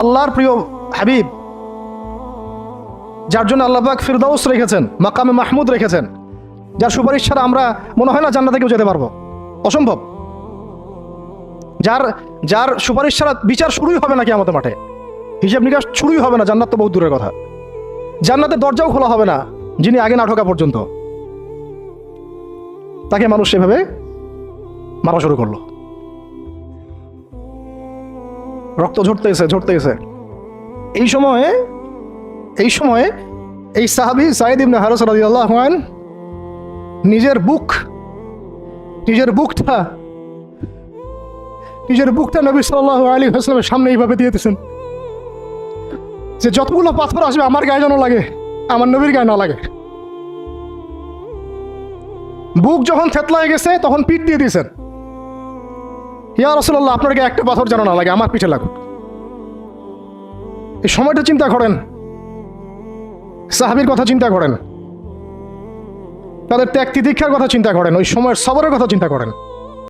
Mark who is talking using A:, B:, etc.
A: আল্লাহর প্রিয় হাবিব, যার জন্য আল্লাহ পাক ফিরদাউস রেখেছেন, মাকামে মাহমুদ রেখেছেন, যার সুপারিশ ছাড়া আমরা মনে হয় না জান্নাতে কেউ যেতে পারবো, অসম্ভব। যার সুপারিশ ছাড়া বিচার শুরুই হবে না কিয়ামতের মাঠে, হিসাব নিকাশ শুরুই হবে না, জান্নাত তো বহুত দূরের কথা। জান্নাতের দরজাও খোলা হবে না যিনি আগে না ঢোকা পর্যন্ত। তাকে মানুষ সেভাবে মারা শুরু করলো, রক্ত ঝরতে গেছে। এই সময়ে এই সাহাবী সাঈদ ইবনে হারিস রাদিয়াল্লাহু আনহু নিজের বুকটা নবী সাল্লাল্লাহু আলাইহি ওয়াসাল্লামের সামনে এইভাবে দিয়েছেন যে যতগুলো পাথর আসবে আমার গায়ে যেন লাগে, আমার নবীর গায়ে না লাগে। বুক যখন থেতলায় গেছে তখন পিঠ দিয়ে দিয়েছেন, ইয়া রাসূলুল্লাহ আপনার গায়ে একটা পাথর যেন না লাগে, আমার পিঠে লাগুক। এই সময়টা চিন্তা করেন, সাহাবীর কথা চিন্তা করেন, তাদের ত্যাগ তিতিক্ষার কথা চিন্তা করেন, ওই সময়ের সবরের কথা চিন্তা করেন।